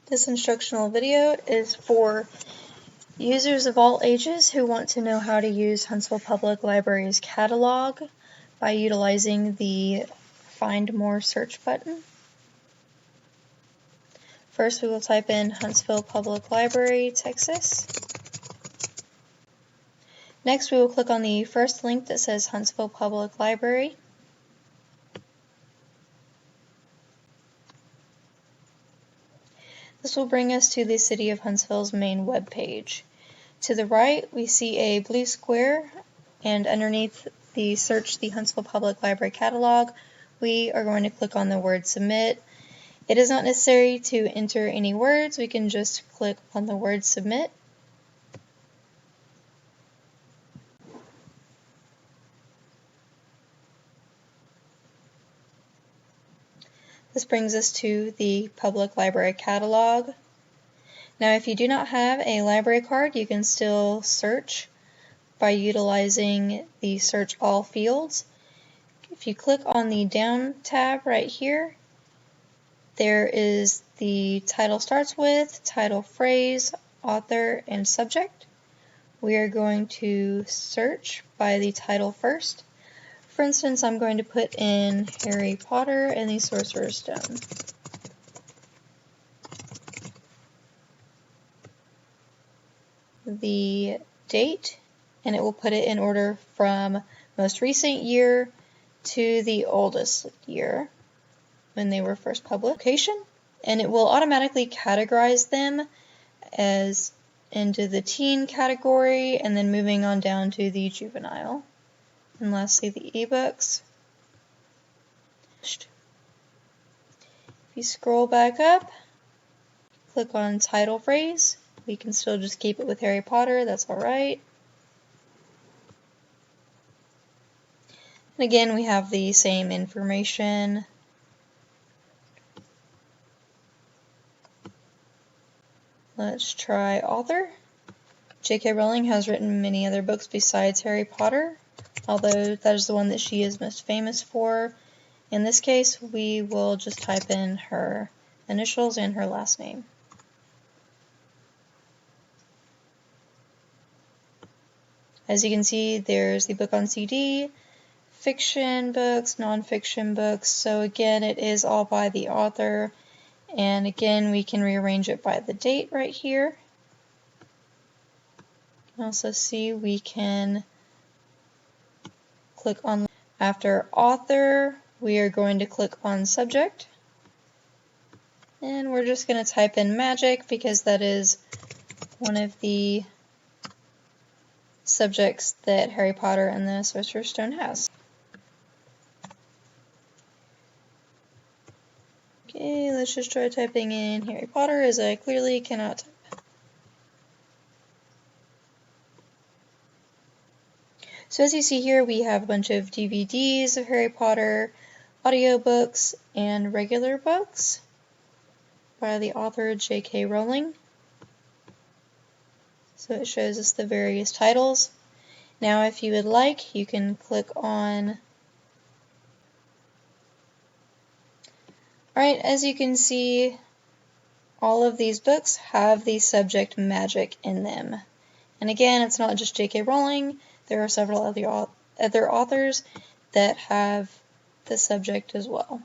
This instructional video is for users of all ages who want to know how to use Huntsville Public Library's catalog by utilizing the Find More search button. First, we will type in Huntsville Public Library, Texas. Next, we will click on the first link that says Huntsville Public Library. This will bring us to the City of Huntsville's main web page. To the right, we see a blue square, and underneath the Search the Huntsville Public Library catalog, we are going to click on the word Submit. It is not necessary to enter any words. We can just click on the word Submit. This brings us to the Public Library catalog. Now, if you do not have a library card, you can still search by utilizing the Search All fields. If you click on the Down tab right here, there is the title starts with, title phrase, author, and subject. We are going to search by the title first. For instance, I'm going to put in Harry Potter and the Sorcerer's Stone. The date, and it will put it in order from most recent year to the oldest year when they were first published, and it will automatically categorize them as into the teen category and then moving on down to the juvenile. And lastly, the ebooks. If you scroll back up, click on title phrase. We can still just keep it with Harry Potter, that's alright. And again, we have the same information. Let's try author. J.K. Rowling has written many other books besides Harry Potter, although that is the one that she is most famous for. In this case, we will just type in her initials and her last name. As you can see, there's the book on CD, fiction books, nonfiction books. So again, it is all by the author. And again, we can rearrange it by the date right here. You can also see we can click on after author. We are going to click on subject. And we're just going to type in magic because that is one of the subjects that Harry Potter and the Sorcerer's Stone has. Okay, let's just try typing in Harry Potter as I clearly cannot type. So as you see here, we have a bunch of DVDs of Harry Potter, audiobooks, and regular books by the author J.K. Rowling. So it shows us the various titles. Now if you would like, you can click on... Alright, as you can see, all of these books have the subject magic in them. And again, it's not just J.K. Rowling. There are several other authors that have the subject as well.